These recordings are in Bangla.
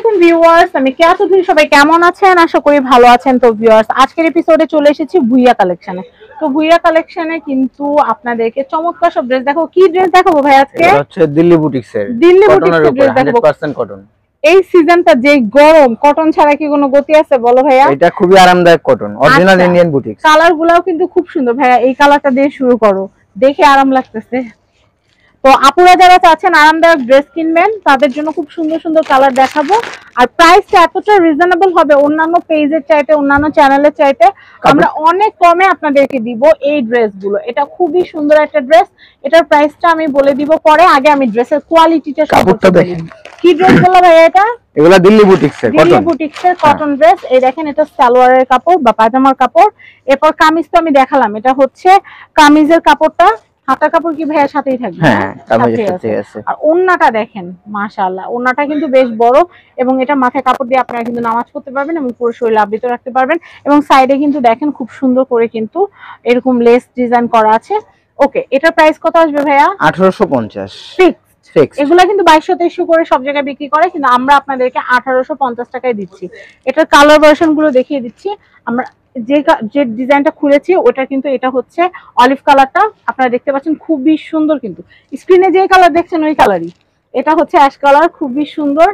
আলাইকুম ভিউয়ার্স, আমি কেয়া চৌধুরী। সবাই কেমন আছেন? আশা করি ভালো আছেন। তো ভিউয়ার্স, আজকের এপিসোডে চলে এসেছি ভুইয়া কালেকশনে। তো ভুইয়া কালেকশনে কিন্তু আপনাদেরকে চমৎকার সব ড্রেস দেখাবো। কি ড্রেস দেখাবো ভাই আজকে? এটা হচ্ছে দিল্লি বুটিক্সের ড্রেস দেখাবো। 100% কটন। এই সিজনটা যে গরম, কটন ছাড়া কি কোনো গতি আছে বলো ভাইয়া? এটা খুবই আরামদায়ক কটন, অরিজিনাল ইন্ডিয়ান বুটিক্স। কালারগুলোও কিন্তু খুব সুন্দর ভাইয়া। এই কালারটা দিয়ে শুরু করো, দেখে আরাম লাগতেছে। তো আপুরা যারা চাচ্ছেন আরামদায়ক ড্রেস কিনবেন, তাদের জন্য খুব সুন্দর সুন্দর কালার দেখাবো। আর প্রাইসটা এতটা রিজনেবল হবে অন্যান্য পেজের চাইতে, অন্যান্য চ্যানেলের চাইতে। আমরা অনেক কমে আপনাদেরকে দিব এই ড্রেসগুলো। এটা খুবই সুন্দর একটা ড্রেস। এটার প্রাইসটা আমি বলে দিব পরে। আগে আমি ড্রেসের কোয়ালিটিটা কাপড়টা দেখেন। কি ড্রেস বলা ভাইয়া এটা? এগুলা দিল্লি বুটিক্সের কটন। দিল্লি বুটিক্সের কটন ড্রেস। এই দেখেন, এটা সালোয়ারের কাপড় বা পায়জামার কাপড়। এরপর কামিজ তো আমি দেখালাম, এটা হচ্ছে কামিজের কাপড়টা। হাতা কাপড় কি ভাইয়ার সাথেই থাকবে? হ্যাঁ, কামিজের সাথে আছে। আর ওন্নাটা দেখেন, মাশাআল্লাহ, ওন্নাটা কিন্তু বেশ বড় এবং এটা মাথায় কাপড় দিয়ে আপনারা কিন্তু নামাজ পড়তে পারবেন এবং পুরো শরীর আবৃত রাখতে পারবেন। এবং সাইডে কিন্তু দেখেন খুব সুন্দর করে কিন্তু এরকম লেস ডিজাইন করা আছে। ওকে, এটার প্রাইস কত আসবে ভাইয়া? 1850 ফিক্স। এগুলা কিন্তু 2200-2300 করে সব জায়গায় বিক্রি করে, কিন্তু আমরা আপনাদেরকে 1850 টাকায় দিচ্ছি। এটার কালার ভার্সন গুলো দেখিয়ে দিচ্ছি। আমরা যে ডিজাইনটা খুলেছি ওটা কিন্তু এটা হচ্ছে অলিভ কালারটা, আপনারা দেখতে পাচ্ছেন খুবই সুন্দর। কিন্তু স্ক্রিনে যে কালার দেখছেন ওই কালারই। এটা হচ্ছে অ্যাশ কালার, খুবই সুন্দর,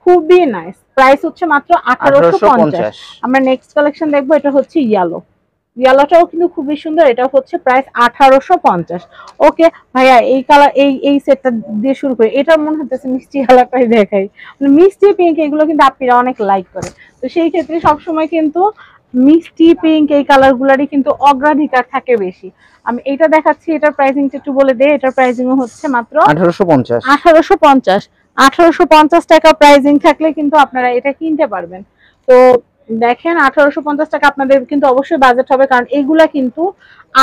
খুবই নাইস। প্রাইস হচ্ছে মাত্র 1850। আমরা নেক্সট কালেকশন দেখবো, এটা হচ্ছে ইয়ালোটাও কিন্তু খুবই সুন্দর। এটা হচ্ছে প্রাইস 1850। ওকে ভাইয়া, এই কালার এই সেটটা দিয়ে শুরু করি। এটা মনে হচ্ছে মিষ্টি কালারটাই দেখাই, মানে মিষ্টি পিঙ্ক, এগুলো কিন্তু আপনারা অনেক লাইক করে। তো সেই ক্ষেত্রে সবসময় কিন্তু মিষ্টি পিঙ্ক এই কালারগুলোরই কিন্তু অগ্রাধিকার থাকে বেশি। আমি এটা দেখাচ্ছি, এটার প্রাইসিংটা একটু বলে দেই। এটার প্রাইসিং হচ্ছে মাত্র 1850 টাকা প্রাইসিং থাকলে কিন্তু আপনারা এটা কিনতে পারবেন। তো দেখেন, 1850 টাকা আপনাদের কিন্তু অবশ্যই বাজেট হবে, কারণ এগুলা কিন্তু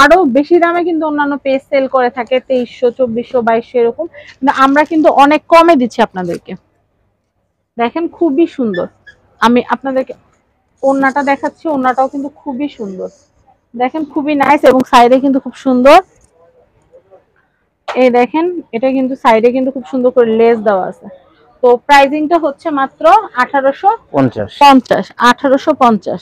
আরো বেশি দামে কিন্তু অন্যান্য পেজ সেল করে থাকে 2300, 2400, 2200 এরকম। কিন্তু আমরা কিন্তু অনেক কমে দিচ্ছি আপনাদেরকে। দেখেন খুবই সুন্দর। আমি আপনাদেরকে ওন্নাটা দেখাচ্ছি, ওন্নাটাও কিন্তু খুবই সুন্দর। দেখেন খুবই নাইস এবং সাইডে কিন্তু খুব সুন্দর। এই দেখেন, এটা কিন্তু সাইডে কিন্তু খুব সুন্দর করে লেস দেওয়া আছে। তো প্রাইসিংটা হচ্ছে মাত্র 1850।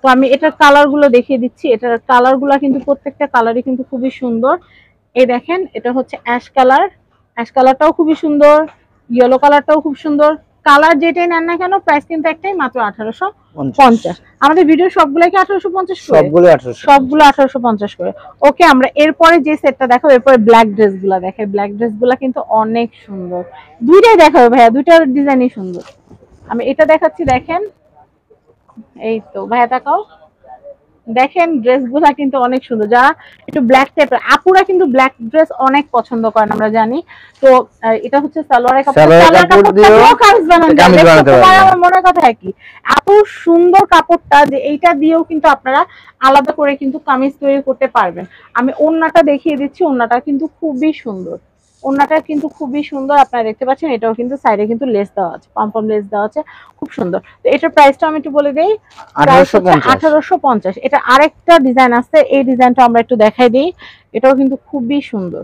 তো আমি এটার কালার গুলো দেখিয়ে দিচ্ছি। এটার কালার গুলা কিন্তু প্রত্যেকটা কালারই কিন্তু খুবই সুন্দর। এই দেখেন, এটা হচ্ছে অ্যাশ কালারটাও খুবই সুন্দর, ইয়েলো কালারটাও খুব সুন্দর। কালার যেটাই নেন না কেন, প্রাইস কিন্তু একটাই, মাত্র 1850। আমাদের ভিডিও সবগুলো কি 1850 করে? সবগুলো 1850 করে। ওকে, আমরা এরপরে যে সেটটা দেখাবো, এরপরে ব্ল্যাক ড্রেসগুলো দেখাই। ব্ল্যাক ড্রেসগুলো কিন্তু অনেক সুন্দর। দুইটাই দেখাবো ভাইয়া, দুইটার ডিজাইনই সুন্দর। আমি এটা দেখাচ্ছি, দেখেন, এই তো ভাইয়া তাকাও, দেখেন ড্রেসগুলা কিন্তু অনেক সুন্দর। যারা একটু ব্ল্যাক টাইপের, আপুরা কিন্তু ব্ল্যাক ড্রেস অনেক পছন্দ করেন আমরা জানি। তো এটা হচ্ছে সালোয়ারের কাপড়, আমার মনে কথা কি আপু সুন্দর কাপড়টা, যে এইটা দিয়েও কিন্তু আপনারা আলাদা করে কিন্তু কামিজ তৈরি করতে পারবেন। আমি ওন্নাটা দেখিয়ে দিচ্ছি, ওন্নাটা কিন্তু খুবই সুন্দর। ওন্নাটা কিন্তু খুবই সুন্দর, আপনারা দেখতে পাচ্ছেন। এটাও কিন্তু সাইডে কিন্তু লেস দেওয়া আছে, পমপম লেস দেওয়া আছে, খুব সুন্দর। তো এটার প্রাইসটা আমি একটু বলে দেই, 1850। এটা আরেকটা ডিজাইন আছে, এই ডিজাইনটা আমরা একটু দেখাই দিই। এটাও কিন্তু খুবই সুন্দর।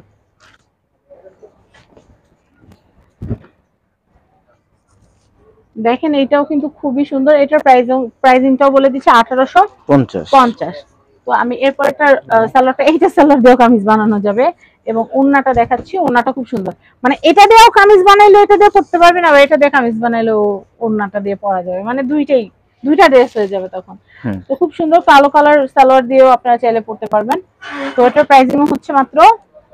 দেখেন, এটাও কিন্তু খুবই সুন্দর। এটার প্রাইসিংটাও বলে দিচ্ছি 1850। তো আমি এরপর একটা সালোয়ারটা, এইটা সালোয়ার দিয়েও কামিজ বানানো যাবে। এবং ওন্নাটা দেখাচ্ছি, ওন্নাটা খুব সুন্দর। মানে এটা দিয়েও কামিজ বানাইলে এটা দিয়ে পড়তে পারবেন, আবার এটা দিয়ে কামিজ বানাইলেও ওন্নাটা দিয়ে পরা যাবে। মানে দুইটা ড্রেস হয়ে যাবে তখন। তো খুব সুন্দর কালো কালার সালোয়ার দিয়েও আপনারা চাইলে পড়তে পারবেন। তো এটার প্রাইসিং হচ্ছে মাত্র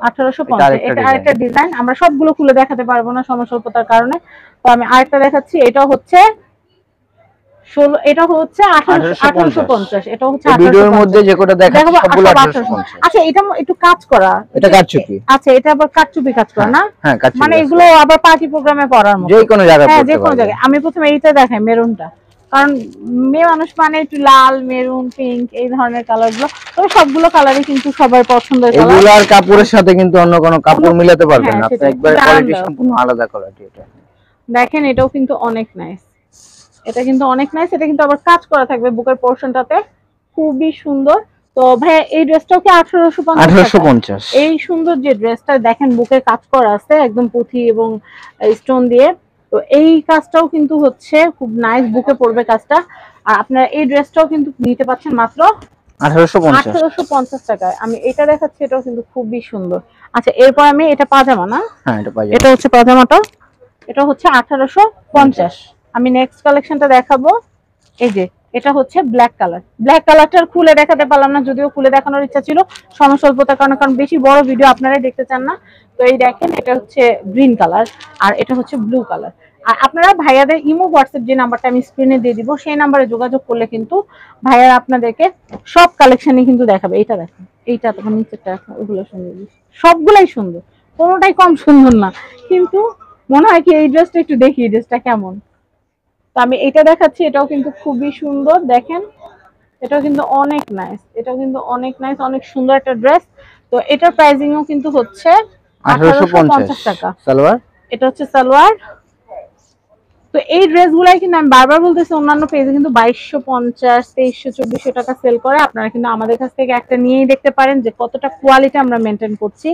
1850। এটা আরেকটা ডিজাইন, আমরা সবগুলো খুলে দেখাতে পারবো না সময় স্বল্পতার কারণে। তো আমি আরেকটা দেখাচ্ছি, এটা হচ্ছে 1850। এটা হচ্ছে ভিডিওর মধ্যে যে কোটা দেখাচ্ছি সবগুলো 1850। আচ্ছা, এটা একটু কাজ করা, এটা কাটচুপি। আচ্ছা, এটা আবার কাটচুপি কাজ করা না? হ্যাঁ, কাটচুপি। মানে এগুলো আবার পার্টি প্রোগ্রামে পরার মতো, যে কোনো জায়গায় পরতে পারবে। যে কোনো জায়গায়। আমি প্রথমে এইটা দেখাই, মেরুনটা, কারণ মেয়ে মানুষ মানে একটু লাল, মেরুন, পিঙ্ক এই ধরনের কালার গুলো। তবে সবগুলো কালারই কিন্তু সবার পছন্দের কালার। এগুলার কাপড়ের সাথে কিন্তু অন্য কোনো কাপড় মিলাতে পারবেন না, আপনি একবারে কোয়ালিটি সম্পূর্ণ আলাদা কোয়ালিটি। এটা দেখেন, এটাও কিন্তু অনেক নাইস। এটা কিন্তু অনেক নাইস। এটা কিন্তু আবার কাজ করা থাকবে বুকের পোরশনটাতে, খুবই সুন্দর। তো ভাই, এই ড্রেসটাও কি 1850? এই সুন্দর যে ড্রেসটা দেখেন, বুকে কাজ করা আছে একদম পুঁথি এবং স্টোন দিয়ে। তো তো এই কাজটাও কিন্তু হচ্ছে খুব নাইস, বুকে পড়বে কাজটা। আর আপনারা এই ড্রেসটাও কিন্তু নিতে পাচ্ছেন মাত্র 1850 টাকায়। আমি এটা দেখাচ্ছি, এটাও কিন্তু খুবই সুন্দর। আচ্ছা, এরপর আমি এটা পাজামা না, হ্যাঁ এটা পাজামা, এটা হচ্ছে পাজামাটা, এটা হচ্ছে 1850। আমি নেক্সট কালেকশনটা দেখাবো। এই যে এটা হচ্ছে ব্ল্যাক কালার। ব্ল্যাক কালারটার খুলে দেখাতে পারলাম না, যদিও খুলে দেখানোর ইচ্ছা ছিল, সময় স্বল্পতার কারণে, কারণ বেশি বড় ভিডিও আপনারাই দেখতে চান না। তো এই দেখেন, এটা হচ্ছে গ্রিন কালার আর এটা হচ্ছে ব্লু কালার। আর আপনারা ভাইয়াদের ইমো হোয়াটসঅ্যাপ যে নাম্বারটা আমি স্ক্রিনে দিয়ে দিব, সেই নাম্বারে যোগাযোগ করলে কিন্তু ভাইয়ারা আপনাদেরকে সব কালেকশনই কিন্তু দেখাবে। এইটা দেখেন, এইটা তখন নিচেরটা, ওগুলো সুন্দর, সবগুলাই সুন্দর, কোনোটাই কম সুন্দর না। কিন্তু মনে হয় কি এই ড্রেসটা একটু দেখি, এই ড্রেসটা কেমন। তো আমি এটা দেখাচ্ছি, এটাও কিন্তু খুবই সুন্দর, দেখেন এটাও কিন্তু অনেক নাইস, এটাও কিন্তু অনেক নাইস, অনেক সুন্দর একটা ড্রেস। তো এটার প্রাইসিংও কিন্তু হচ্ছে 1850 টাকা। সালোয়ার, এটা হচ্ছে সালোয়ার। তো এই ড্রেসগুলাই কিন্তু আমি বারবার বলতেছি, অন্যান্য পেজে কিন্তু 2250, 2300, 2400 টাকা সেল করে। আপনারা কিন্তু আমাদের কাছ থেকে একটা নিয়েই দেখতে পারেন যে কতটা কোয়ালিটি আমরা মেনটেন করছি।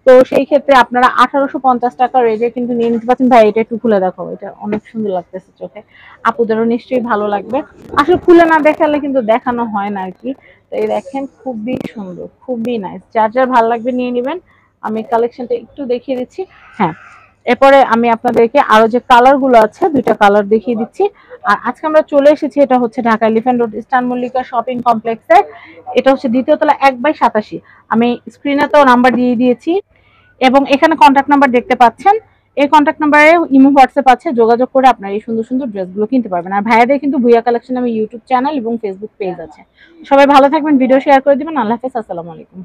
তো সেই ক্ষেত্রে আপনারা 1850 টাকা রেটে কিন্তু নিয়ে নিতে পারছেন। ভাই এটা একটু খুলে দেখো, এটা অনেক সুন্দর লাগতেছে চোখে, আপুদেরও নিশ্চয়ই ভালো লাগবে। আসলে খুলে না দেখালে কিন্তু দেখানো হয় না আর কি। তো এই দেখেন, খুবই সুন্দর, খুবই নাইস, যার যার ভালো লাগবে নিয়ে নেবেন। আমি কালেকশনটা একটু দেখিয়ে দিচ্ছি। হ্যাঁ, এরপরে আমি আপনাদেরকে আরো যে কালার গুলো আছে, দুইটা কালার দেখিয়ে দিচ্ছি। আর আজকে আমরা চলে এসেছি, এটা হচ্ছে Dhaka elephant road eastern Mallika shopping কমপ্লেক্সে। এটা হচ্ছে দ্বিতীয় তলা 1/87। আমি স্ক্রিনে তো নাম্বার দিয়ে দিয়েছি এবং এখানে কন্ট্যাক্ট নাম্বার দেখতে পাচ্ছেন। এই কন্ট্যাক্ট নাম্বারে ইমো হোয়াটসঅ্যাপ আছে, যোগাযোগ করে আপনারা এই সুন্দর সুন্দর ড্রেসগুলো কিনতে পারবেন। আর ভাইয়াদের কিন্তু ভুইয়া কালেকশন আমি ইউটিউব চ্যানেল এবং ফেসবুক পেজ আছে। সবাই ভালো থাকবেন, ভিডিও শেয়ার করে দিবেন। আল্লাহ হাফেজ, আসসালামু আলাইকুম।